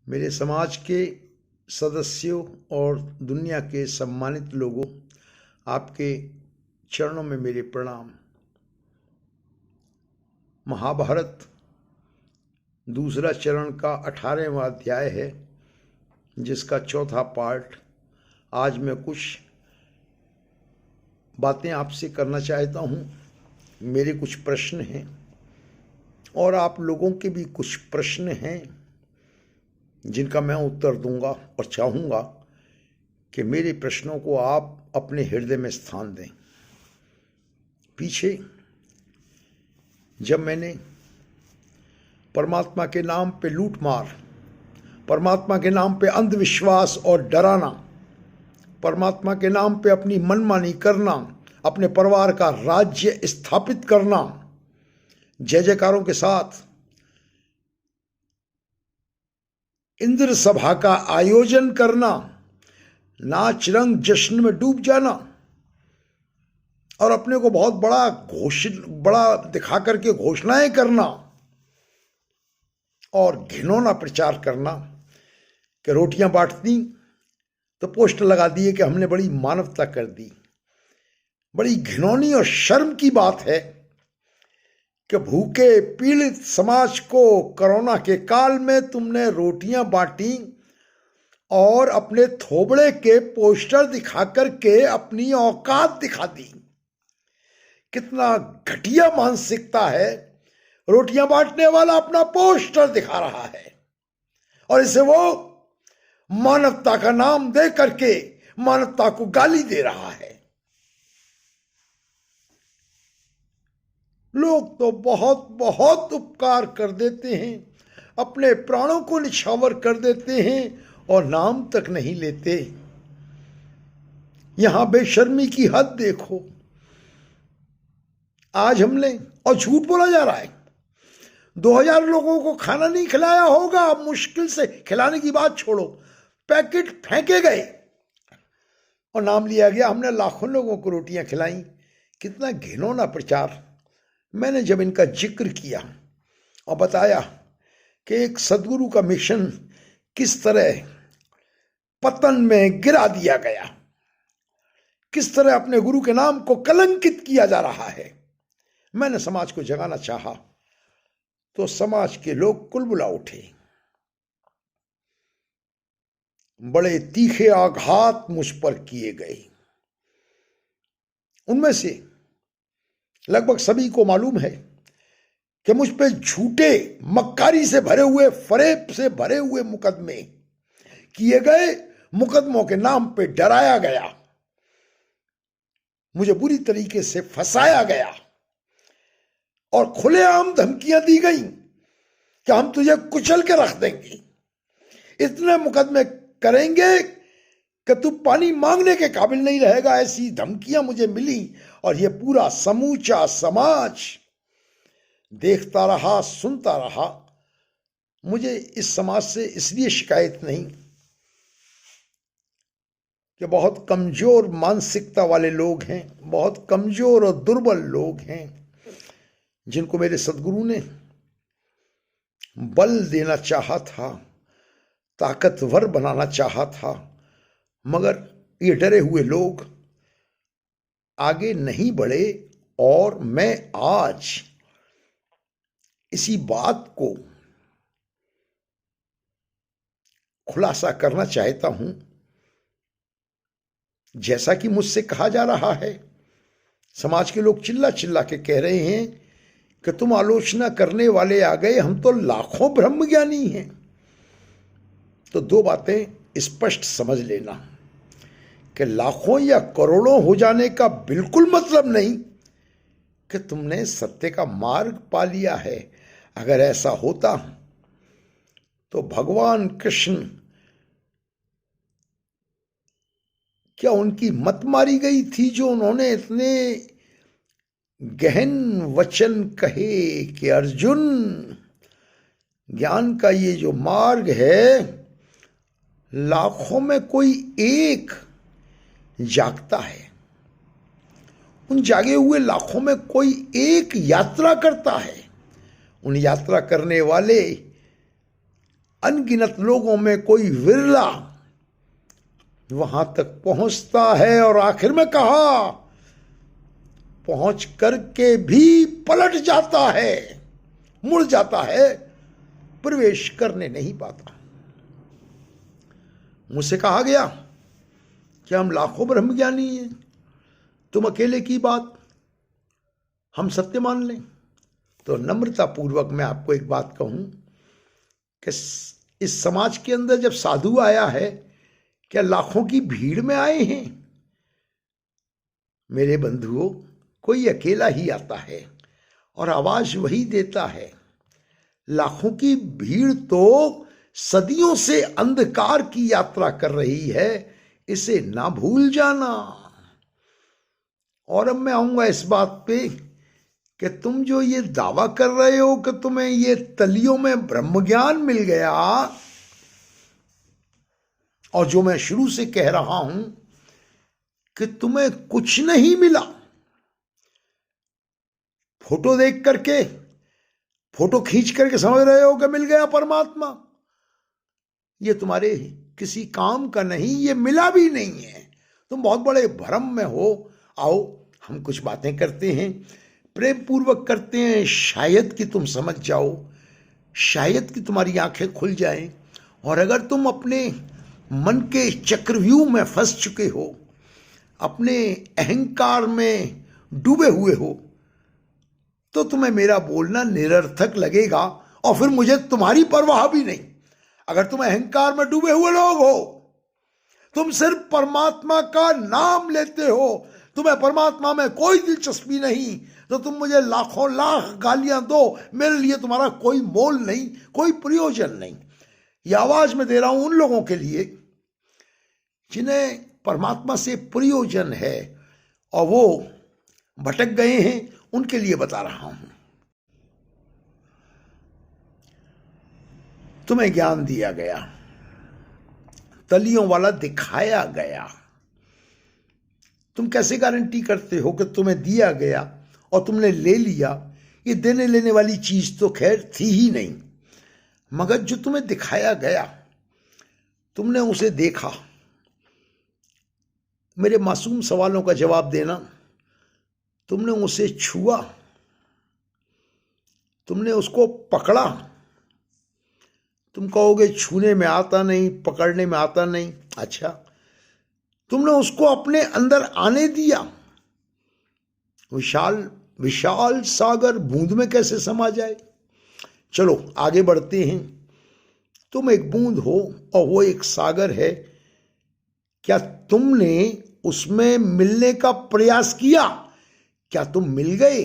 मेरे समाज के सदस्यों और दुनिया के सम्मानित लोगों, आपके चरणों में मेरे प्रणाम। महाभारत दूसरा चरण का 18वां अध्याय है, जिसका चौथा पार्ट। आज मैं कुछ बातें आपसे करना चाहता हूँ। मेरे कुछ प्रश्न हैं और आप लोगों के भी कुछ प्रश्न हैं जिनका मैं उत्तर दूंगा, और चाहूँगा कि मेरे प्रश्नों को आप अपने हृदय में स्थान दें। पीछे जब मैंने परमात्मा के नाम पे लूटमार, परमात्मा के नाम पे अंधविश्वास और डराना, परमात्मा के नाम पे अपनी मनमानी करना, अपने परिवार का राज्य स्थापित करना, जय जयकारों के साथ इंद्र सभा का आयोजन करना, नाच रंग जश्न में डूब जाना और अपने को बहुत बड़ा दिखा करके घोषणाएं करना और घिनौना प्रचार करना कि रोटियां बांटती तो पोस्टर लगा दिए कि हमने बड़ी मानवता कर दी। बड़ी घिनौनी और शर्म की बात है कि भूखे पीड़ित समाज को कोरोना के काल में तुमने रोटियां बांटी और अपने थोबड़े के पोस्टर दिखा करके अपनी औकात दिखा दी। कितना घटिया मानसिकता है। रोटियां बांटने वाला अपना पोस्टर दिखा रहा है और इसे वो मानवता का नाम दे करके मानवता को गाली दे रहा है। लोग तो बहुत बहुत उपकार कर देते हैं, अपने प्राणों को निछावर कर देते हैं और नाम तक नहीं लेते। यहां बेशर्मी की हद देखो। आज हमने, और झूठ बोला जा रहा है, 2000 लोगों को खाना नहीं खिलाया होगा। मुश्किल से, खिलाने की बात छोड़ो, पैकेट फेंके गए और नाम लिया गया हमने लाखों लोगों को रोटियां खिलाई। कितना घिनौना प्रचार। मैंने जब इनका जिक्र किया और बताया कि एक सदगुरु का मिशन किस तरह पतन में गिरा दिया गया, किस तरह अपने गुरु के नाम को कलंकित किया जा रहा है, मैंने समाज को जगाना चाहा तो समाज के लोग कुलबुला उठे। बड़े तीखे आघात मुझ पर किए गए। उनमें से लगभग सभी को मालूम है कि मुझ पे झूठे, मक्कारी से भरे हुए, फरेब से भरे हुए मुकदमे किए गए। मुकदमों के नाम पे डराया गया, मुझे बुरी तरीके से फंसाया गया और खुलेआम धमकियां दी गई कि हम तुझे कुचल के रख देंगे, इतने मुकदमे करेंगे कि तू पानी मांगने के काबिल नहीं रहेगा। ऐसी धमकियां मुझे मिली और यह पूरा समूचा समाज देखता रहा, सुनता रहा। मुझे इस समाज से इसलिए शिकायत नहीं कि बहुत कमजोर मानसिकता वाले लोग हैं, बहुत कमजोर और दुर्बल लोग हैं, जिनको मेरे सदगुरु ने बल देना चाहा था, ताकतवर बनाना चाहा था, मगर ये डरे हुए लोग आगे नहीं बढ़े। और मैं आज इसी बात को खुलासा करना चाहता हूं। जैसा कि मुझसे कहा जा रहा है, समाज के लोग चिल्ला चिल्ला के कह रहे हैं कि तुम आलोचना करने वाले आ गए, हम तो लाखों ब्रह्मज्ञानी हैं। तो दो बातें स्पष्ट समझ लेना कि लाखों या करोड़ों हो जाने का बिल्कुल मतलब नहीं कि तुमने सत्य का मार्ग पा लिया है। अगर ऐसा होता तो भगवान कृष्ण, क्या उनकी मत मारी गई थी जो उन्होंने इतने गहन वचन कहे कि अर्जुन, ज्ञान का ये जो मार्ग है, लाखों में कोई एक जागता है, उन जागे हुए लाखों में कोई एक यात्रा करता है। उन यात्रा करने वाले अनगिनत लोगों में कोई विरला वहां तक पहुंचता है और आखिर में कहा, पहुंच करके भी पलट जाता है, मुड़ जाता है, प्रवेश करने नहीं पाता। मुझसे कहा गया कि हम लाखों ब्रह्मज्ञानी हैं, तुम अकेले की बात हम सत्य मान लें। तो नम्रता पूर्वक मैं आपको एक बात कहूं कि इस समाज के अंदर जब साधु आया है, क्या लाखों की भीड़ में आए हैं? मेरे बंधुओं, कोई अकेला ही आता है और आवाज वही देता है। लाखों की भीड़ तो सदियों से अंधकार की यात्रा कर रही है, इसे ना भूल जाना। और अब मैं आऊंगा इस बात पे कि तुम जो ये दावा कर रहे हो कि तुम्हें ये तलियों में ब्रह्म ज्ञान मिल गया, और जो मैं शुरू से कह रहा हूं कि तुम्हें कुछ नहीं मिला, फोटो देख करके, फोटो खींच करके समझ रहे हो कि मिल गया परमात्मा, ये तुम्हारे किसी काम का नहीं, ये मिला भी नहीं है, तुम बहुत बड़े भ्रम में हो। आओ हम कुछ बातें करते हैं, प्रेम पूर्वक करते हैं, शायद कि तुम समझ जाओ, शायद कि तुम्हारी आंखें खुल जाएं। और अगर तुम अपने मन के चक्रव्यूह में फंस चुके हो, अपने अहंकार में डूबे हुए हो, तो तुम्हें मेरा बोलना निरर्थक लगेगा और फिर मुझे तुम्हारी परवाह भी नहीं। अगर तुम अहंकार में डूबे हुए लोग हो, तुम सिर्फ परमात्मा का नाम लेते हो, तुम्हें परमात्मा में कोई दिलचस्पी नहीं, तो तुम मुझे लाखों लाख गालियां दो, मेरे लिए तुम्हारा कोई मोल नहीं, कोई प्रयोजन नहीं। यह आवाज मैं दे रहा हूं उन लोगों के लिए जिन्हें परमात्मा से प्रयोजन है और वो भटक गए हैं, उनके लिए बता रहा हूं। तुम्हें ज्ञान दिया गया, तलियों वाला दिखाया गया, तुम कैसे गारंटी करते हो कि तुम्हें दिया गया और तुमने ले लिया? ये देने लेने वाली चीज तो खैर थी ही नहीं, मगर जो तुम्हें दिखाया गया, तुमने उसे देखा। मेरे मासूम सवालों का जवाब देना, तुमने उसे छुआ, तुमने उसको पकड़ा। तुम कहोगे छूने में आता नहीं, पकड़ने में आता नहीं। अच्छा, तुमने उसको अपने अंदर आने दिया। विशाल विशाल सागर बूंद में कैसे समा जाए? चलो आगे बढ़ते हैं। तुम एक बूंद हो और वो एक सागर है। क्या तुमने उसमें मिलने का प्रयास किया? क्या तुम मिल गए?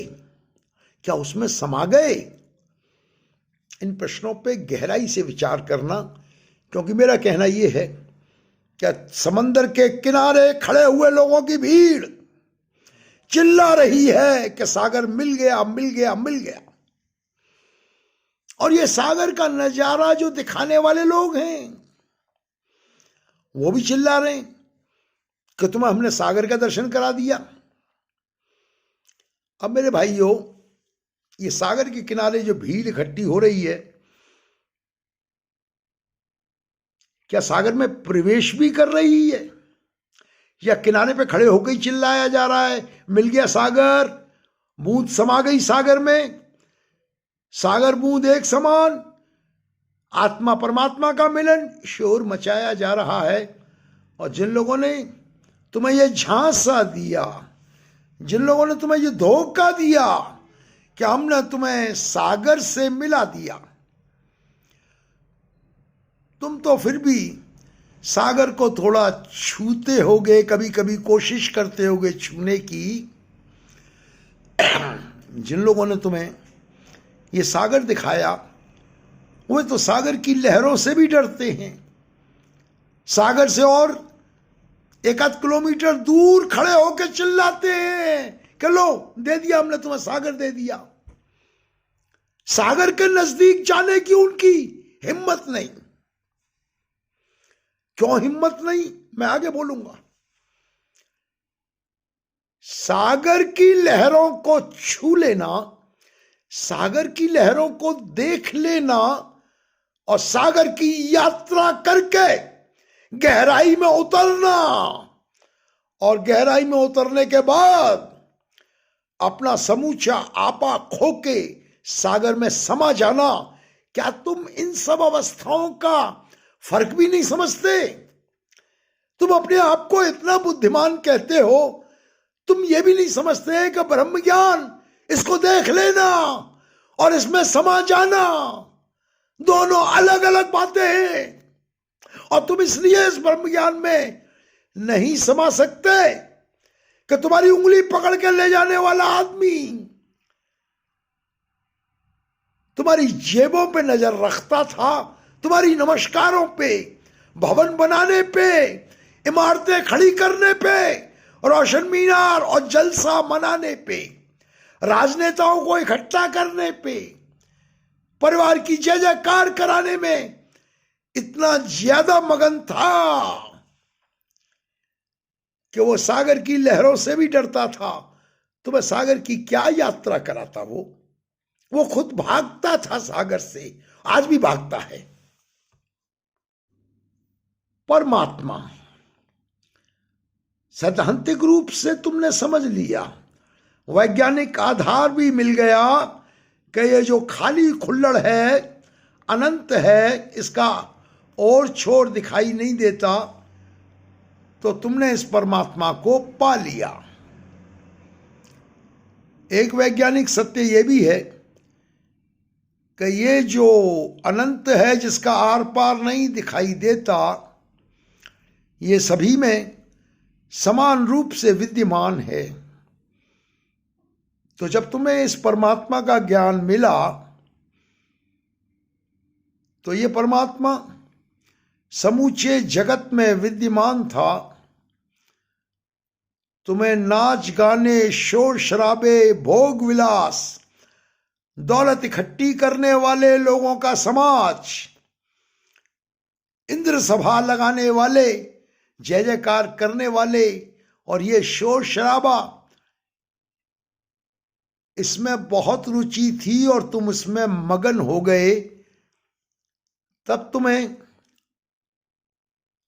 क्या उसमें समा गए? इन प्रश्नों पे गहराई से विचार करना, क्योंकि मेरा कहना यह है कि समंदर के किनारे खड़े हुए लोगों की भीड़ चिल्ला रही है कि सागर मिल गया, मिल गया, मिल गया। और ये सागर का नजारा जो दिखाने वाले लोग हैं, वो भी चिल्ला रहे हैं कि तुम्हें हमने सागर का दर्शन करा दिया। अब मेरे भाइयों, ये सागर के किनारे जो भीड़ इकट्ठी हो रही है, क्या सागर में प्रवेश भी कर रही है, या किनारे पे खड़े होकर ही चिल्लाया जा रहा है मिल गया सागर, बूंद समा गई सागर में, सागर बूंद एक समान, आत्मा परमात्मा का मिलन, शोर मचाया जा रहा है। और जिन लोगों ने तुम्हें यह झांसा दिया, जिन लोगों ने तुम्हें यह धोखा दिया कि हमने तुम्हें सागर से मिला दिया, तुम तो फिर भी सागर को थोड़ा छूते होगे, कभी कभी कोशिश करते होगे छूने की। जिन लोगों ने तुम्हें ये सागर दिखाया, वे तो सागर की लहरों से भी डरते हैं। सागर से और एक आध किलोमीटर दूर खड़े होकर चिल्लाते हैं कि लो दे दिया हमने तुम्हें, सागर दे दिया। सागर के नजदीक जाने की उनकी हिम्मत नहीं। क्यों हिम्मत नहीं, मैं आगे बोलूंगा। सागर की लहरों को छू लेना, सागर की लहरों को देख लेना, और सागर की यात्रा करके गहराई में उतरना, और गहराई में उतरने के बाद अपना समूचा आपा खो के सागर में समा जाना। क्या तुम इन सब अवस्थाओं का फर्क भी नहीं समझते? तुम अपने आप को इतना बुद्धिमान कहते हो, तुम ये भी नहीं समझते कि ब्रह्म ज्ञान, इसको देख लेना और इसमें समा जाना, दोनों अलग अलग बातें हैं। और तुम इसलिए इस ब्रह्म ज्ञान में नहीं समा सकते कि तुम्हारी उंगली पकड़ के ले जाने वाला आदमी तुम्हारी जेबों पे नजर रखता था, तुम्हारी नमस्कारों पे, भवन बनाने पे, इमारतें खड़ी करने पे, रोशन मीनार और जलसा मनाने पे, राजनेताओं को इकट्ठा करने पे, परिवार की जय जयकार कराने में इतना ज्यादा मगन था कि वो सागर की लहरों से भी डरता था। तुम्हें सागर की क्या यात्रा कराता? वो खुद भागता था सागर से, आज भी भागता है। परमात्मा सैद्धांतिक रूप से तुमने समझ लिया, वैज्ञानिक आधार भी मिल गया कि ये जो खाली खुल्लड़ है, अनंत है, इसका और छोर दिखाई नहीं देता, तो तुमने इस परमात्मा को पा लिया। एक वैज्ञानिक सत्य यह भी है कि ये जो अनंत है, जिसका आर पार नहीं दिखाई देता, ये सभी में समान रूप से विद्यमान है। तो जब तुम्हें इस परमात्मा का ज्ञान मिला, तो ये परमात्मा समूचे जगत में विद्यमान था। तुम्हें नाच गाने, शोर शराबे, भोग विलास, दौलत इकट्ठी करने वाले लोगों का समाज, इंद्र सभा लगाने वाले, जय जयकार करने वाले, और ये शोर शराबा, इसमें बहुत रुचि थी और तुम इसमें मगन हो गए। तब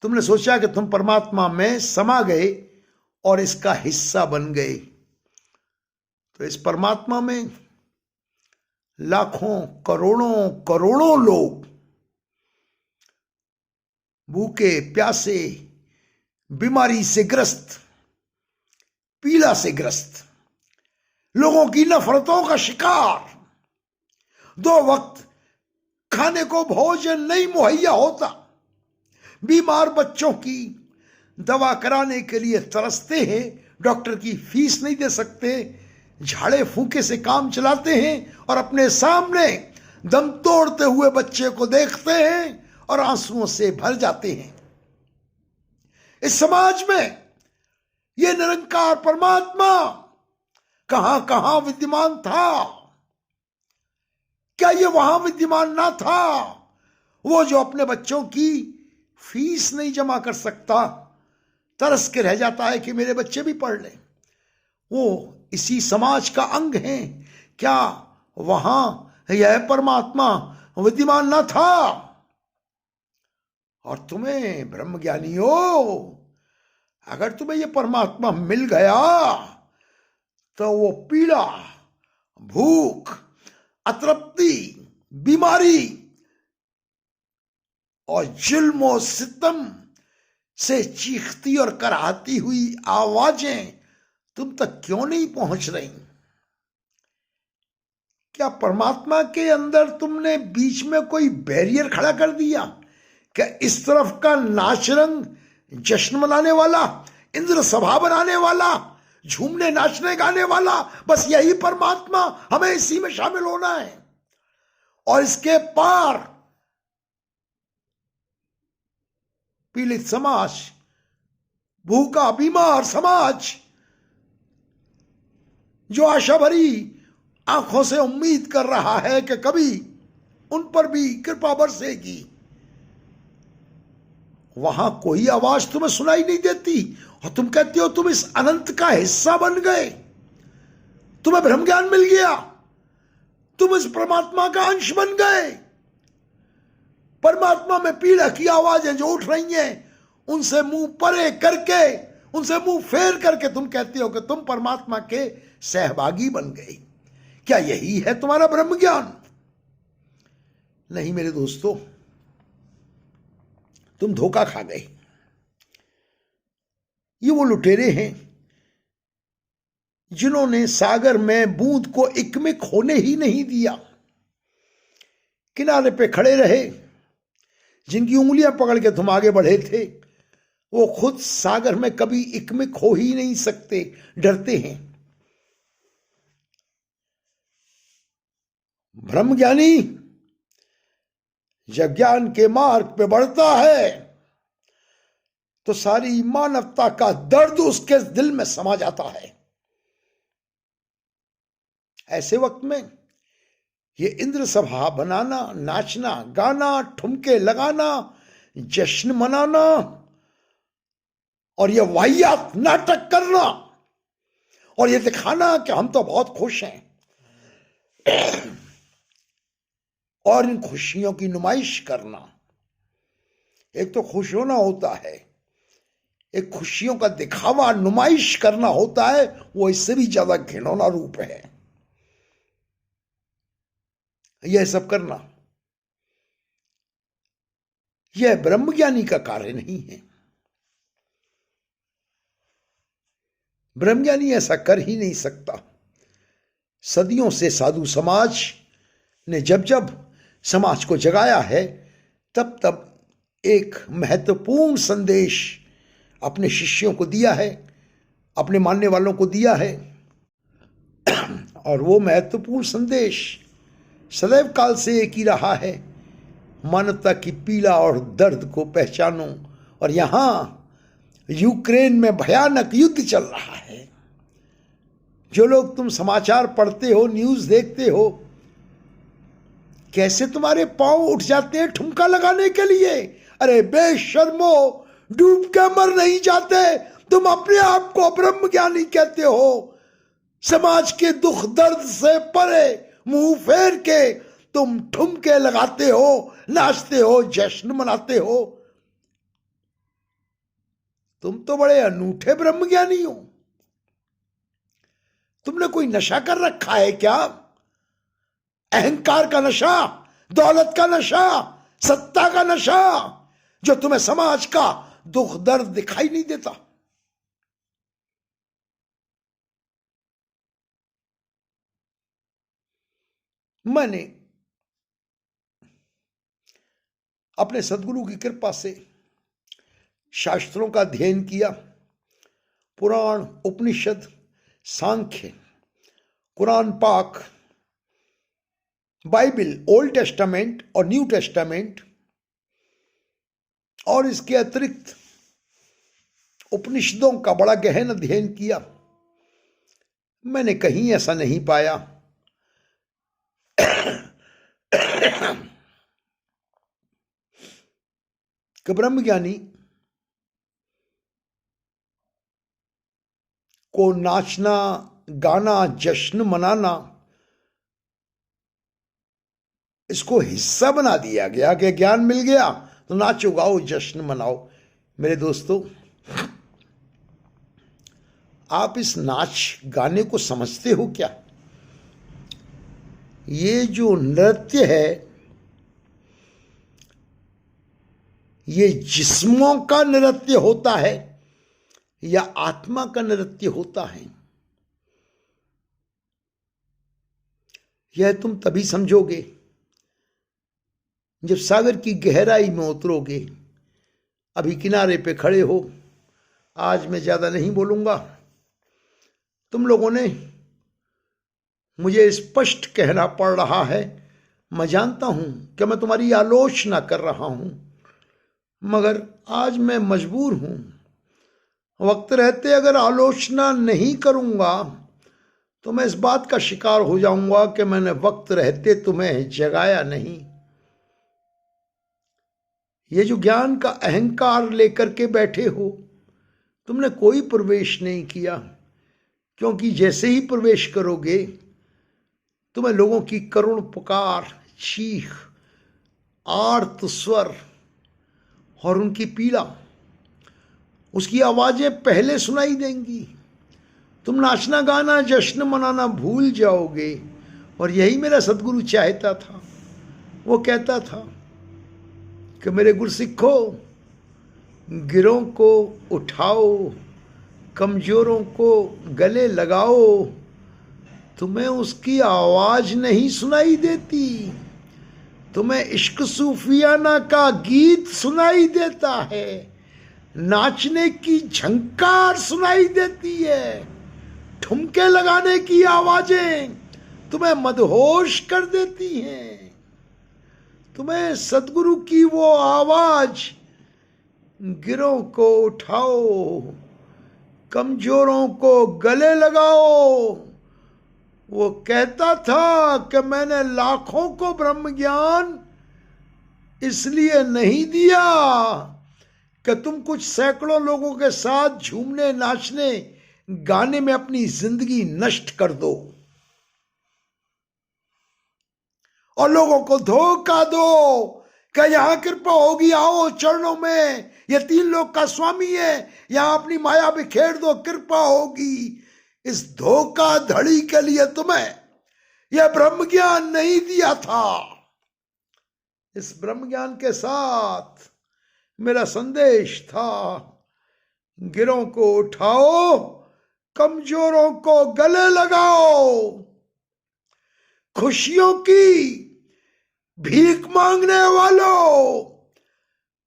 तुमने सोचा कि तुम परमात्मा में समा गए और इसका हिस्सा बन गए। तो इस परमात्मा में लाखों, करोड़ों करोड़ों लोग भूखे, प्यासे, बीमारी से ग्रस्त, पीड़ा से ग्रस्त, लोगों की नफरतों का शिकार, 2 वक्त खाने को भोजन नहीं मुहैया होता, बीमार बच्चों की दवा कराने के लिए तरसते हैं, डॉक्टर की फीस नहीं दे सकते, झाड़े फूके से काम चलाते हैं और अपने सामने दम तोड़ते हुए बच्चे को देखते हैं और आंसुओं से भर जाते हैं। इस समाज में यह निरंकार परमात्मा कहां कहां विद्यमान था? क्या यह वहां विद्यमान ना था? वो जो अपने बच्चों की फीस नहीं जमा कर सकता, तरस के रह जाता है कि मेरे बच्चे भी पढ़ लें, वो इसी समाज का अंग है। क्या वहां यह परमात्मा विद्यमान न था? और तुम्हें ब्रह्मज्ञानियों, अगर तुम्हें यह परमात्मा मिल गया, तो वो पीड़ा, भूख, अतृप्ति, बीमारी और जुल्म और सितम से चीखती और कराहती हुई आवाजें तुम तक क्यों नहीं पहुंच रही? क्या परमात्मा के अंदर तुमने बीच में कोई बैरियर खड़ा कर दिया? क्या इस तरफ का नाच रंग, जश्न मनाने वाला, इंद्र सभा बनाने वाला, झूमने नाचने गाने वाला, बस यही परमात्मा, हमें इसी में शामिल होना है, और इसके पार पीड़ित समाज, भूखा बीमार समाज, जो आशा भरी आंखों से उम्मीद कर रहा है कि कभी उन पर भी कृपा बरसेगी, वहां कोई आवाज तुम्हें सुनाई नहीं देती, और तुम कहते हो तुम इस अनंत का हिस्सा बन गए, तुम्हें ब्रह्म ज्ञान मिल गया, तुम इस परमात्मा का अंश बन गए। परमात्मा में पीड़ा की आवाजें जो उठ रही हैं, उनसे मुंह परे करके, उनसे मुंह फेर करके तुम कहते हो कि तुम परमात्मा के सहभागी बन गए। क्या यही है तुम्हारा ब्रह्म ज्ञान? नहीं मेरे दोस्तों, तुम धोखा खा गए। ये वो लुटेरे हैं जिन्होंने सागर में बूंद को इकमिक होने ही नहीं दिया, किनारे पे खड़े रहे। जिनकी उंगलियां पकड़ के तुम आगे बढ़े थे, वो खुद सागर में कभी इकमिक हो ही नहीं सकते, डरते हैं। ब्रह्मज्ञानी जब ज्ञान के मार्ग पे बढ़ता है तो सारी मानवता का दर्द उसके दिल में समा जाता है। ऐसे वक्त में ये इंद्र सभा बनाना, नाचना, गाना, ठुमके लगाना, जश्न मनाना और ये वाहियात नाटक करना और ये दिखाना कि हम तो बहुत खुश हैं और इन खुशियों की नुमाइश करना। एक तो खुश होना होता है, एक खुशियों का दिखावा, नुमाइश करना होता है, वो इससे भी ज्यादा घिनौना रूप है। यह सब करना यह ब्रह्मज्ञानी का कार्य नहीं है। ब्रह्मज्ञानी ऐसा कर ही नहीं सकता। सदियों से साधु समाज ने जब जब समाज को जगाया है, तब तब एक महत्वपूर्ण संदेश अपने शिष्यों को दिया है, अपने मानने वालों को दिया है। और वो महत्वपूर्ण संदेश सदैव काल से एक ही रहा है, मानवता की पीड़ा और दर्द को पहचानो। और यहां यूक्रेन में भयानक युद्ध चल रहा है। जो लोग तुम समाचार पढ़ते हो, न्यूज़ देखते हो, कैसे तुम्हारे पांव उठ जाते हैं ठुमका लगाने के लिए। अरे बेशर्मो, डूब के मर नहीं जाते। तुम अपने आप को ब्रह्मज्ञानी कहते हो। समाज के दुख दर्द से परे मुंह फेर के तुम ठुमके लगाते हो, नाचते हो, जश्न मनाते हो। तुम तो बड़े अनूठे ब्रह्मज्ञानी हो। तुमने कोई नशा कर रखा है क्या? अहंकार का नशा, दौलत का नशा, सत्ता का नशा, जो तुम्हें समाज का दुख दर्द दिखाई नहीं देता। मैंने अपने सदगुरु की कृपा से शास्त्रों का अध्ययन किया। पुराण, उपनिषद, सांख्य, कुरान पाक, बाइबल, ओल्ड टेस्टामेंट और न्यू टेस्टामेंट, और इसके अतिरिक्त उपनिषदों का बड़ा गहन अध्ययन किया। मैंने कहीं ऐसा नहीं पाया कि ब्रह्मज्ञानी को नाचना, गाना, जश्न मनाना, इसको हिस्सा बना दिया गया कि ज्ञान मिल गया तो नाचो, गाओ, जश्न मनाओ। मेरे दोस्तों, आप इस नाच गाने को समझते हो क्या? ये जो नृत्य है, ये जिस्मों का नृत्य होता है या आत्मा का नृत्य होता है? यह तुम तभी समझोगे जब सागर की गहराई में उतरोगे। अभी किनारे पे खड़े हो। आज मैं ज्यादा नहीं बोलूंगा। तुम लोगों ने मुझे स्पष्ट कहना पड़ रहा है। मैं जानता हूं कि मैं तुम्हारी आलोचना कर रहा हूं, मगर आज मैं मजबूर हूं। वक्त रहते अगर आलोचना नहीं करूंगा तो मैं इस बात का शिकार हो जाऊंगा कि मैंने वक्त रहते तुम्हें जगाया नहीं। ये जो ज्ञान का अहंकार लेकर के बैठे हो, तुमने कोई प्रवेश नहीं किया, क्योंकि जैसे ही प्रवेश करोगे तुम्हें लोगों की करुण पुकार, चीख आर्त स्वर और उनकी पीड़ा, उसकी आवाजें पहले सुनाई देंगी। तुम नाचना गाना जश्न मनाना भूल जाओगे। और यही मेरा सदगुरु चाहता था। वो कहता था कि मेरे गुरसिखो, गिरों को उठाओ, कमजोरों को गले लगाओ। तुम्हें उसकी आवाज नहीं सुनाई देती, तुम्हें इश्क सूफियाना का गीत सुनाई देता है, नाचने की झंकार सुनाई देती है, ठुमके लगाने की आवाजें तुम्हें मदहोश कर देती हैं। तुम्हें सदगुरु की वो आवाज, गिरों को उठाओ, कमजोरों को गले लगाओ। वो कहता था कि मैंने लाखों को ब्रह्म ज्ञान इसलिए नहीं दिया कि तुम कुछ सैकड़ों लोगों के साथ झूमने, नाचने, गाने में अपनी जिंदगी नष्ट कर दो और लोगों को धोखा दो कि यहां कृपा होगी, आओ चरणों में, ये 3 लोक का स्वामी है, यहां अपनी माया बिखेर दो, कृपा होगी। इस धोखाधड़ी के लिए तुम्हें यह ब्रह्म ज्ञान नहीं दिया था। इस ब्रह्म ज्ञान के साथ मेरा संदेश था, गिरों को उठाओ, कमजोरों को गले लगाओ। खुशियों की भीख मांगने वालों,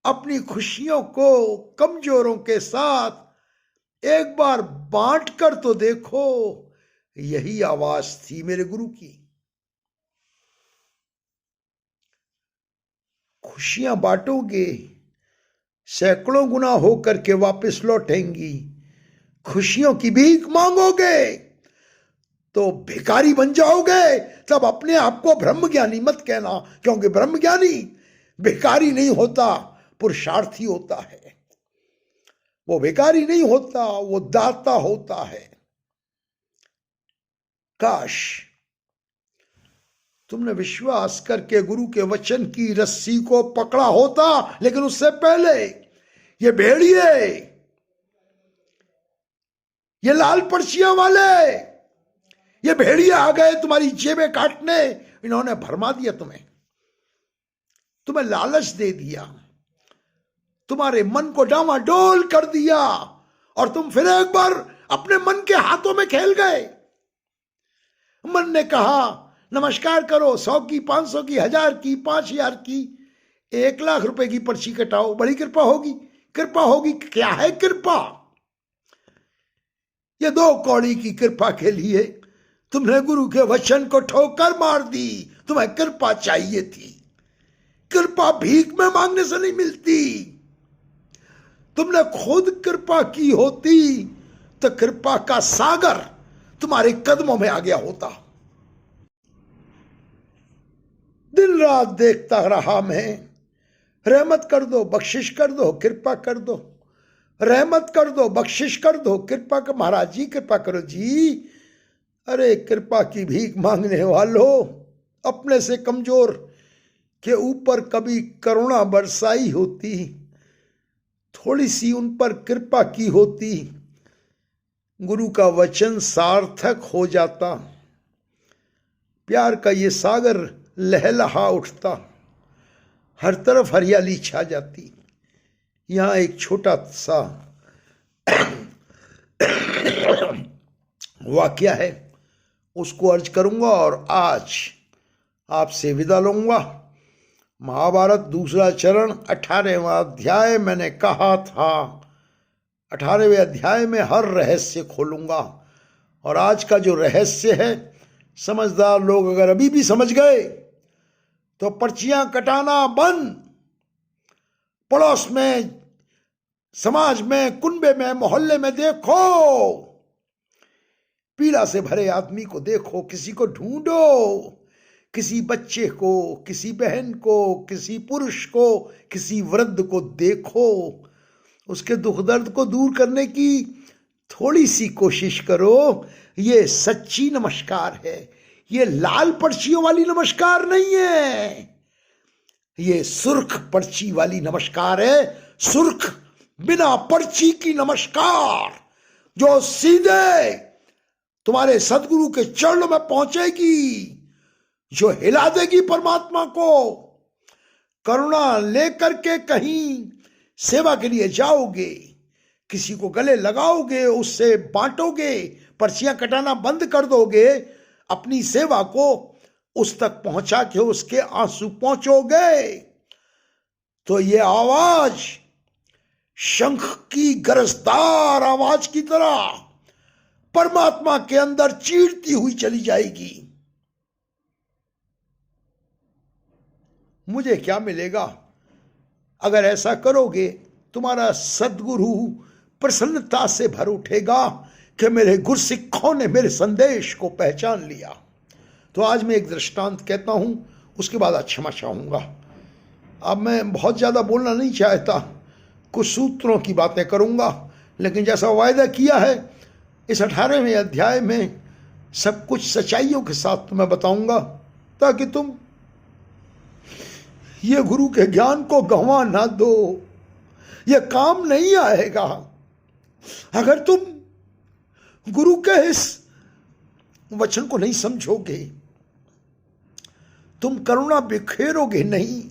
अपनी खुशियों को कमजोरों के साथ एक बार बांट कर तो देखो। यही आवाज थी मेरे गुरु की। खुशियां बांटोगे, सैकड़ों गुना होकर के वापस लौटेंगी। खुशियों की भीख मांगोगे तो भिखारी बन जाओगे। तब अपने आप को ब्रह्मज्ञानी मत कहना, क्योंकि ब्रह्मज्ञानी भिखारी नहीं होता, पुरुषार्थी होता है। वो भिखारी नहीं होता, वो दाता होता है। काश तुमने विश्वास करके गुरु के वचन की रस्सी को पकड़ा होता, लेकिन उससे पहले ये भेड़िए, ये लाल पर्चियां वाले, ये भेड़िए आ गए तुम्हारी जेबें काटने। इन्होंने भरमा दिया तुम्हें लालच दे दिया, तुम्हारे मन को डामाडोल कर दिया और तुम फिर एक बार अपने मन के हाथों में खेल गए। मन ने कहा नमस्कार करो, 100 की, 500 की, 1000 की, 5000 की, 1 लाख रुपए की पर्ची कटाओ, बड़ी कृपा होगी। कृपा होगी, क्या है कृपा? ये 2 कौड़ी की कृपा के लिए तुमने गुरु के वचन को ठोकर मार दी। तुम्हें कृपा चाहिए थी। कृपा भीख में मांगने से नहीं मिलती। तुमने खुद कृपा की होती तो कृपा का सागर तुम्हारे कदमों में आ गया होता। दिन रात देखता रहा मैं, रहमत कर दो, बख्शिश कर दो, कृपा कर दो, रहमत कर दो, बख्शिश कर दो, कृपा कर, महाराज जी कृपा करो जी। अरे कृपा की भीख मांगने वालों, अपने से कमजोर के ऊपर कभी करुणा बरसाई होती, थोड़ी सी उन पर कृपा की होती, गुरु का वचन सार्थक हो जाता। प्यार का ये सागर लहलहा उठता, हर तरफ हरियाली छा जाती। यहां एक छोटा सा वाक्या है, उसको अर्ज करूंगा और आज आपसे विदा लूंगा। महाभारत दूसरा चरण 18वां अध्याय मैंने कहा था, 18वें अध्याय में हर रहस्य खोलूंगा। और आज का जो रहस्य है, समझदार लोग अगर अभी भी समझ गए तो पर्चियां कटाना बंद। पड़ोस में, समाज में, कुनबे में, मोहल्ले में देखो, पीड़ा से भरे आदमी को देखो, किसी को ढूंढो, किसी बच्चे को, किसी बहन को, किसी पुरुष को, किसी वृद्ध को देखो, उसके दुख दर्द को दूर करने की थोड़ी सी कोशिश करो। ये सच्ची नमस्कार है, ये लाल पर्चियों वाली नमस्कार नहीं है। ये सुर्ख पर्ची वाली नमस्कार है, सुर्ख बिना पर्ची की नमस्कार, जो सीधे तुम्हारे सदगुरु के चरणों में पहुंचेगी, जो हिला देगी परमात्मा को। करुणा लेकर के कहीं सेवा के लिए जाओगे, किसी को गले लगाओगे, उससे बांटोगे, पर्चियां कटाना बंद कर दोगे, अपनी सेवा को उस तक पहुंचा के उसके आंसू पहुंचोगे, तो ये आवाज शंख की गरजदार आवाज की तरह परमात्मा के अंदर चीरती हुई चली जाएगी। मुझे क्या मिलेगा? अगर ऐसा करोगे, तुम्हारा सदगुरु प्रसन्नता से भर उठेगा कि मेरे गुरसिखों ने मेरे संदेश को पहचान लिया। तो आज मैं एक दृष्टांत कहता हूं, उसके बाद क्षमा चाहूंगा। अब मैं बहुत ज़्यादा बोलना नहीं चाहता, कुछ सूत्रों की बातें करूंगा, लेकिन जैसा वायदा किया है इस 18वें अध्याय में सब कुछ सच्चाइयों के साथ तुम्हें बताऊंगा, ताकि तुम ये गुरु के ज्ञान को गंवा ना दो। ये काम नहीं आएगा अगर तुम गुरु के इस वचन को नहीं समझोगे, तुम करुणा बिखेरोगे नहीं,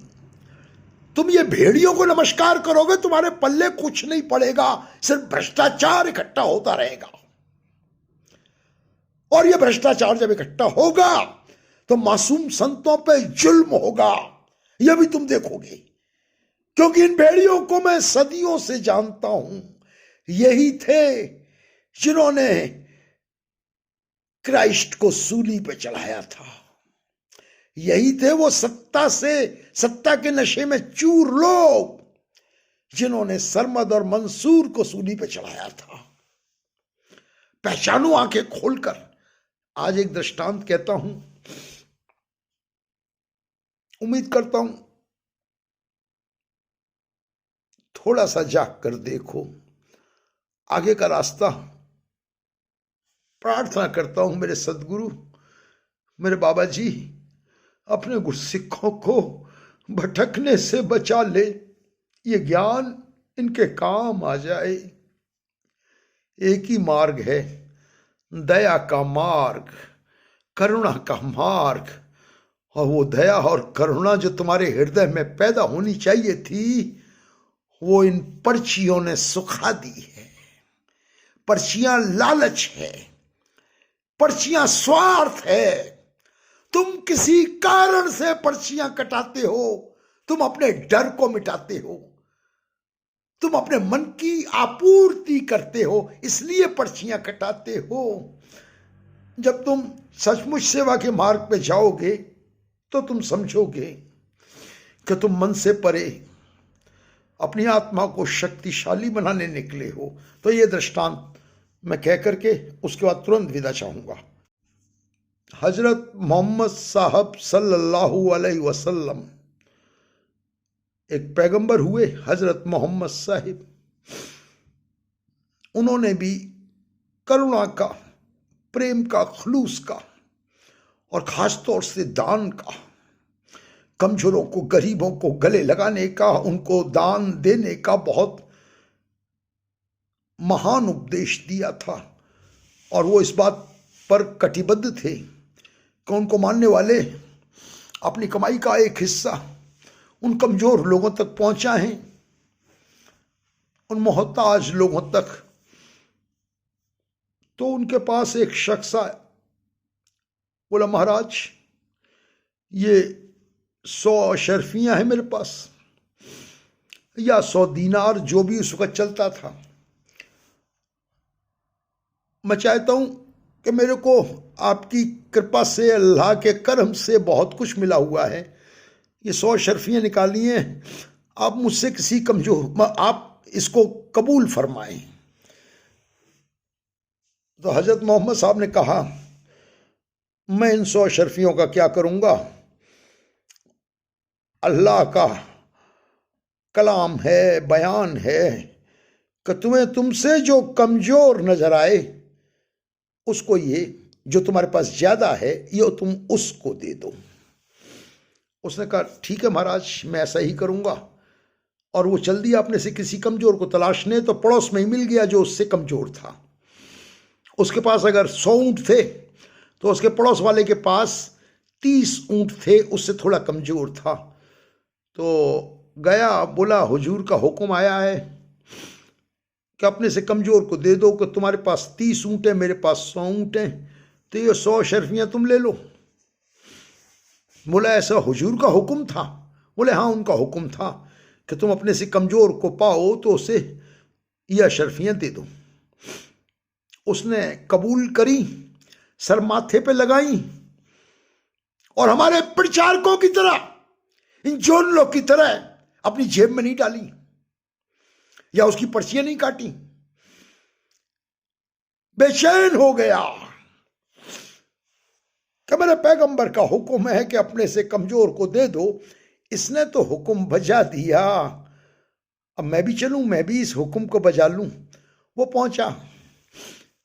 तुम ये भेड़ियों को नमस्कार करोगे, तुम्हारे पल्ले कुछ नहीं पड़ेगा, सिर्फ भ्रष्टाचार इकट्ठा होता रहेगा। और ये भ्रष्टाचार जब इकट्ठा होगा तो मासूम संतों पे जुल्म होगा, यह भी तुम देखोगे। क्योंकि इन भेड़ियों को मैं सदियों से जानता हूं, यही थे जिन्होंने क्राइस्ट को सूली पे चढ़ाया था, यही थे वो सत्ता के नशे में चूर लोग जिन्होंने सरमद और मंसूर को सूली पे चढ़ाया था। पहचानो आंखें खोलकर। आज एक दृष्टांत कहता हूं, उम्मीद करता हूं थोड़ा सा जाग कर देखो आगे का रास्ता। प्रार्थना करता हूं मेरे सदगुरु, मेरे बाबा जी अपने गुरसिखों को भटकने से बचा ले, ये ज्ञान इनके काम आ जाए। एक ही मार्ग है, दया का मार्ग, करुणा का मार्ग। और वो दया और करुणा जो तुम्हारे हृदय में पैदा होनी चाहिए थी, वो इन पर्चियों ने सुखा दी है। पर्चियां लालच है, पर्चियां स्वार्थ है। तुम किसी कारण से पर्चियां कटाते हो, तुम अपने डर को मिटाते हो, तुम अपने मन की आपूर्ति करते हो, इसलिए पर्चियां कटाते हो। जब तुम सचमुच सेवा के मार्ग पे जाओगे तो तुम समझोगे कि तुम मन से परे अपनी आत्मा को शक्तिशाली बनाने निकले हो। तो ये दृष्टांत मैं कह करके उसके बाद तुरंत विदा चाहूंगा। हजरत मोहम्मद साहब सल्लल्लाहु अलैहि वसल्लम एक पैगंबर हुए, हजरत मोहम्मद साहिब। उन्होंने भी करुणा का, प्रेम का, खलूस का और खास तौर से दान का, कमजोरों को, गरीबों को गले लगाने का, उनको दान देने का बहुत महान उपदेश दिया था। और वो इस बात पर कटिबद्ध थे कि उनको मानने वाले अपनी कमाई का एक हिस्सा उन कमजोर लोगों तक पहुंचाएं, उन मोहताज लोगों तक। तो उनके पास एक शख्स आया, बोला महाराज ये 100 अशरफियां हैं मेरे पास, या 100 दीनार, जो भी उस वक्त चलता था। मैं चाहता हूं कि मेरे को आपकी कृपा से, अल्लाह के करम से बहुत कुछ मिला हुआ है, ये 100 अशरफियां निकाली हैं, आप मुझसे किसी कमजोर, आप इसको कबूल फरमाएं। तो हजरत मोहम्मद साहब ने कहा, मैं इन 100 अशरफियों का क्या करूंगा, अल्लाह का कलाम है, बयान है कि तुम्हें तुमसे जो कमजोर नजर आए उसको, ये जो तुम्हारे पास ज्यादा है ये तुम उसको दे दो। उसने कहा ठीक है महाराज, मैं ऐसा ही करूँगा। और वो चल दिया अपने से किसी कमज़ोर को तलाशने, तो पड़ोस में ही मिल गया जो उससे कमज़ोर था। उसके पास अगर 100 ऊँट थे तो उसके पड़ोस वाले के पास 30 ऊँट थे, उससे थोड़ा कमज़ोर था। तो गया, बोला हुजूर का हुक्म आया है कि अपने से कमज़ोर को दे दो, कि तुम्हारे पास 30 ऊँट हैं, मेरे पास 100 ऊँट हैं, तो ये 100 शर्फियाँ तुम ले लो। बोला ऐसा हुजूर का हुक्म था? बोले हाँ, उनका हुक्म था कि तुम अपने से कमज़ोर को पाओ तो उसे यह शर्फियाँ दे दो। उसने कबूल करी, सर माथे पे लगाई, और हमारे प्रचारकों की तरह, इन जोन लोग की तरह अपनी जेब में नहीं डाली या उसकी पर्चियां नहीं काटी। बेचैन हो गया कि मेरे पैगंबर का हुक्म है कि अपने से कमजोर को दे दो, इसने तो हुक्म बजा दिया, अब मैं भी चलूं, मैं भी इस हुक्म को बजा लूं। वो पहुंचा,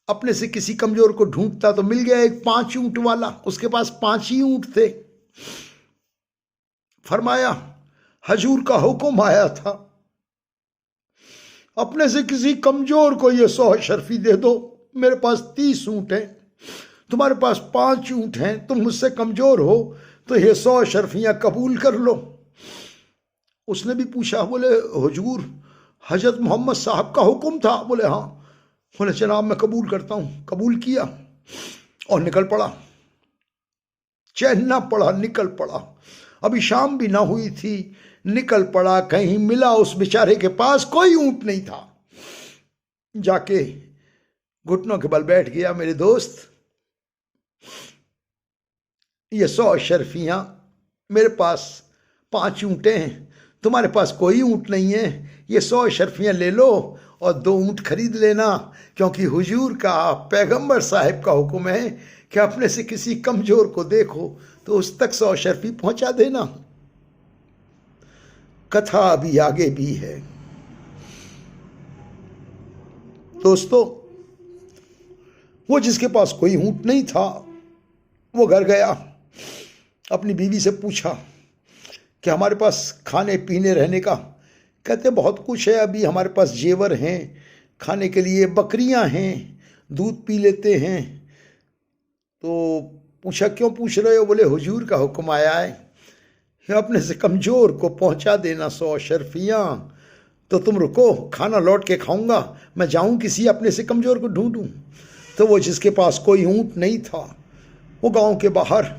अपने से किसी कमजोर को ढूंढता तो मिल गया एक 5 ऊंट वाला, उसके पास 5 ही ऊंट थे। फरमाया हजूर का हुक्म आया था, अपने से किसी कमजोर को ये 100 शर्फी दे दो, मेरे पास 30 ऊंट हैं, तुम्हारे पास 5 ऊंट हैं, तुम मुझसे कमजोर हो तो ये 100 शर्फियां कबूल कर लो। उसने भी पूछा, बोले हुजूर हजरत मोहम्मद साहब का हुक्म था? बोले हाँ। बोले जनाब मैं कबूल करता हूं। कबूल किया और निकल पड़ा, चैन ना पड़ा, निकल पड़ा। अभी शाम भी ना हुई थी, निकल पड़ा। कहीं मिला उस बेचारे के पास कोई ऊंट नहीं था, जाके घुटनों के बल बैठ गया, मेरे दोस्त ये 100 शर्फियां, मेरे पास 5 ऊँटें हैं, तुम्हारे पास कोई ऊँट नहीं है, ये 100 शर्फियां ले लो और 2 ऊँट खरीद लेना, क्योंकि हुजूर का, पैगंबर साहिब का हुक्म है कि अपने से किसी कमजोर को देखो तो उस तक 100 शर्फी पहुंचा देना। कथा अभी आगे भी है दोस्तों। वो जिसके पास कोई ऊँट नहीं था, वो घर गया, अपनी बीवी से पूछा कि हमारे पास खाने पीने रहने का? कहते बहुत कुछ है, अभी हमारे पास जेवर हैं, खाने के लिए बकरियां हैं, दूध पी लेते हैं। तो पूछा क्यों पूछ रहे हो? बोले हुजूर का हुक्म आया है कि अपने से कमज़ोर को पहुंचा देना 100 शर्फियां, तो तुम रुको, खाना लौट के खाऊंगा, मैं जाऊं किसी अपने से कमज़ोर को ढूंढूं। तो वो जिसके पास कोई ऊँट नहीं था, वो गांव के बाहर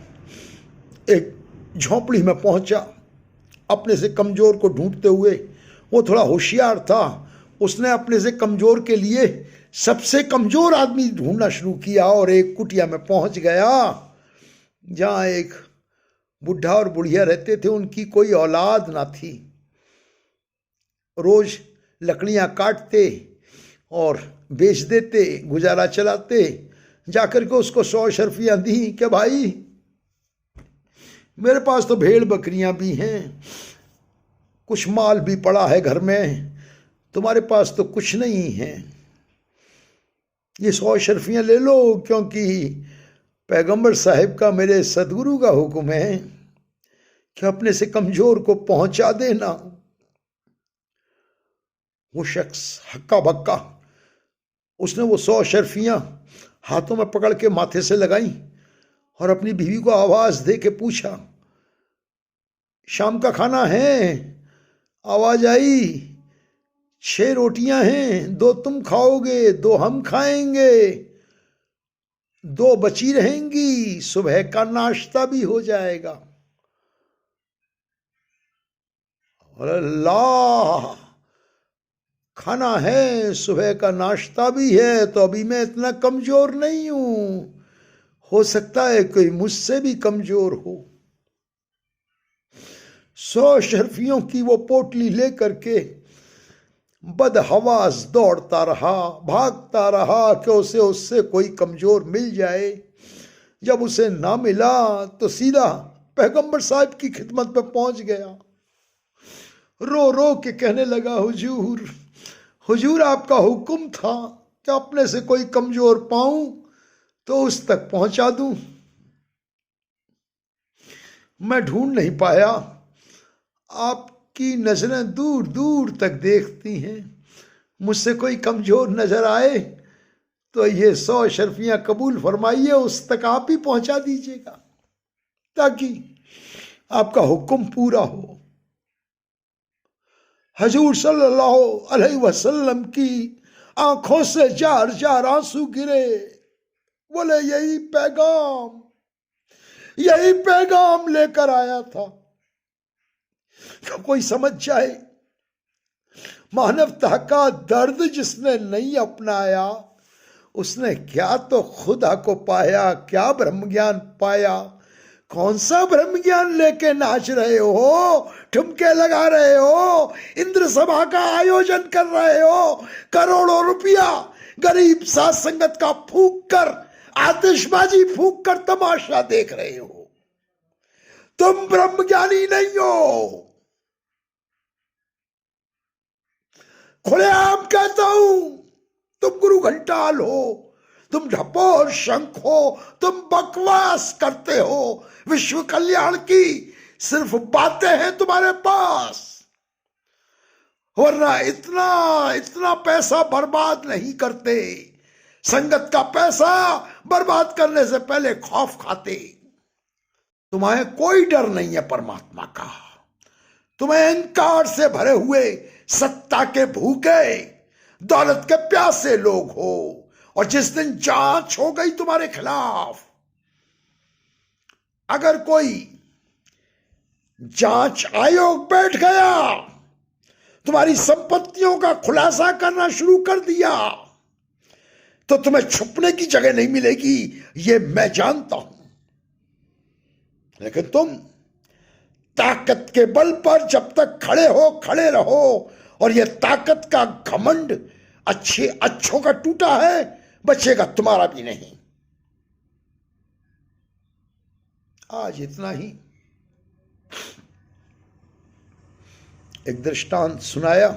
एक झोंपड़ी में पहुंचा, अपने से कमज़ोर को ढूंढते हुए। वो थोड़ा होशियार था, उसने अपने से कमज़ोर के लिए सबसे कमज़ोर आदमी ढूंढना शुरू किया और एक कुटिया में पहुंच गया जहां एक बुढ़ा और बुढ़िया रहते थे, उनकी कोई औलाद ना थी। रोज लकड़ियां काटते और बेच देते, गुजारा चलाते। जाकर के उसको 100 शर्फियां दी कि भाई मेरे पास तो भेड़ बकरियां भी हैं, कुछ माल भी पड़ा है घर में, तुम्हारे पास तो कुछ नहीं है, ये 100 शर्फियां ले लो, क्योंकि पैगंबर साहिब का, मेरे सदगुरु का हुक्म है कि अपने से कमजोर को पहुंचा देना। वो शख्स हक्का बक्का, उसने वो 100 शर्फियां हाथों में पकड़ के माथे से लगाई और अपनी बीवी को आवाज दे के पूछा, शाम का खाना है? आवाज आई, 6 रोटियां हैं, 2 तुम खाओगे, 2 हम खाएंगे, 2 बची रहेंगी, सुबह का नाश्ता भी हो जाएगा। और अल्लाह, खाना है, सुबह का नाश्ता भी है, तो अभी मैं इतना कमजोर नहीं हूं, हो सकता है कोई मुझसे भी कमजोर हो। 100 शर्फियों की वो पोटली लेकर के बदहवास दौड़ता रहा, भागता रहा कि उसे उससे कोई कमजोर मिल जाए। जब उसे ना मिला तो सीधा पैगंबर साहब की खिदमत पे पहुंच गया, रो रो के कहने लगा, हुजूर, हुजूर आपका हुक्म था कि अपने से कोई कमजोर पाऊं तो उस तक पहुंचा दूं। मैं ढूंढ नहीं पाया। आपकी नजरें दूर दूर तक देखती हैं। मुझसे कोई कमजोर नजर आए तो ये 100 अशरफियां कबूल फरमाइए, उस तक आप ही पहुंचा दीजिएगा ताकि आपका हुक्म पूरा हो। हजूर सल्लल्लाहु अलैहि वसल्लम की आंखों से जार जार आंसू गिरे। बोले यही पैगाम लेकर आया था। तो कोई समझ जाए, मानवता का दर्द जिसने नहीं अपनाया उसने क्या तो खुदा को पाया, क्या ब्रह्म ज्ञान पाया। कौन सा ब्रह्म ज्ञान लेके नाच रहे हो, ठुमके लगा रहे हो, इंद्र सभा का आयोजन कर रहे हो, करोड़ों रुपया गरीब साथ संगत का फूंक कर, आतिशबाजी फूंक कर तमाशा देख रहे हो। तुम ब्रह्म ज्ञानी नहीं हो। खुलेआम कहता हूं, तुम गुरु घंटाल हो, तुम ढपोर शंख हो, तुम बकवास करते हो। विश्व कल्याण की सिर्फ बातें हैं तुम्हारे पास, वरना इतना इतना पैसा बर्बाद नहीं करते। संगत का पैसा बर्बाद करने से पहले खौफ खाते। तुम्हें कोई डर नहीं है परमात्मा का। तुम्हें अहंकार से भरे हुए, सत्ता के भूखे, दौलत के प्यासे लोग हो। और जिस दिन जांच हो गई तुम्हारे खिलाफ, अगर कोई जांच आयोग बैठ गया, तुम्हारी संपत्तियों का खुलासा करना शुरू कर दिया, तो तुम्हें छुपने की जगह नहीं मिलेगी, ये मैं जानता हूं। लेकिन तुम ताकत के बल पर जब तक खड़े हो, खड़े रहो। और ये ताकत का घमंड अच्छों का टूटा है, बचेगा तुम्हारा भी नहीं। आज इतना ही। एक दृष्टांत सुनाया।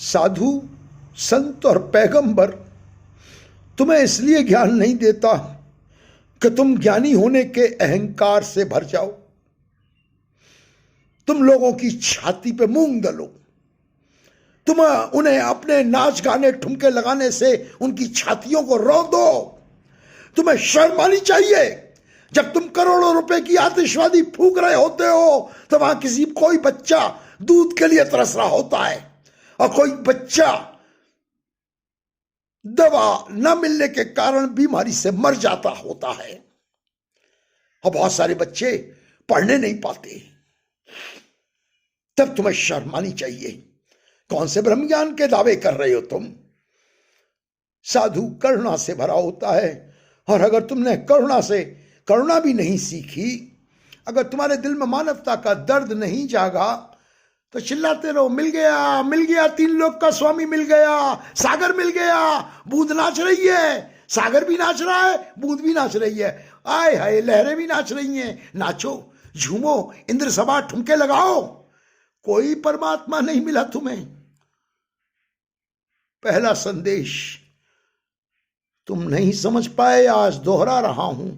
साधु, संत और पैगंबर तुम्हें इसलिए ज्ञान नहीं देता कि तुम ज्ञानी होने के अहंकार से भर जाओ। तुम लोगों की छाती पे मूंग दलो। तुम उन्हें अपने नाच गाने ठुमके लगाने से उनकी छातियों को रौंदो। तुम्हें शर्म आनी चाहिए। जब तुम करोड़ों रुपए की आतिशबाजी फूंक रहे होते हो तो वहां कोई बच्चा दूध के लिए तरस रहा होता है, और कोई बच्चा दवा न मिलने के कारण बीमारी से मर जाता होता है, और बहुत सारे बच्चे पढ़ने नहीं पाते। तब तुम्हें शर्म आनी चाहिए। कौन से ब्रह्म ज्ञान के दावे कर रहे हो तुम? साधु करुणा से भरा होता है, और अगर तुमने करुणा भी नहीं सीखी, अगर तुम्हारे दिल में मानवता का दर्द नहीं जागा, तो चिल्लाते रहो, मिल गया, 3 लोक का स्वामी मिल गया, सागर मिल गया, बूंद नाच रही है, सागर भी नाच रहा है, बूंद भी नाच रही है, आए हाय लहरें भी नाच रही हैं। नाचो, झूमो, इंद्र सभा ठुमके लगाओ। कोई परमात्मा नहीं मिला तुम्हें। पहला संदेश तुम नहीं समझ पाए, आज दोहरा रहा हूं।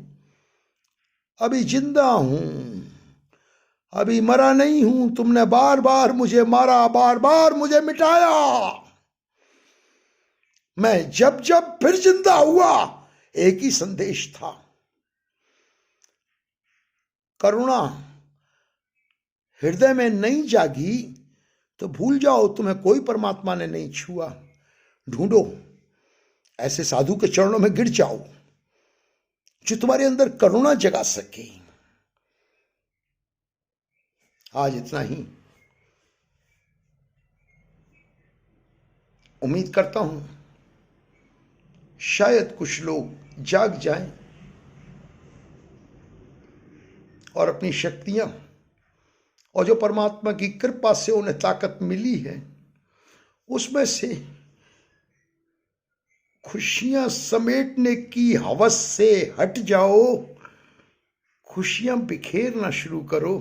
अभी जिंदा हूं, अभी मरा नहीं हूं। तुमने बार बार मुझे मारा, बार बार मुझे मिटाया। मैं जब जब फिर जिंदा हुआ, एक ही संदेश था, करुणा हृदय में नहीं जागी तो भूल जाओ, तुम्हें कोई परमात्मा ने नहीं छुआ। ढूंढो, ऐसे साधु के चरणों में गिर जाओ जो तुम्हारे अंदर करुणा जगा सके। आज इतना ही। उम्मीद करता हूं शायद कुछ लोग जाग जाएं और अपनी शक्तियां और जो परमात्मा की कृपा से उन्हें ताकत मिली है, उसमें से खुशियां समेटने की हवस से हट जाओ। खुशियां बिखेरना शुरू करो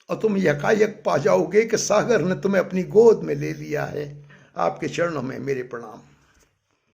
और तुम यकायक पा जाओगे कि सागर ने तुम्हें अपनी गोद में ले लिया है। आपके चरणों में मेरे प्रणाम।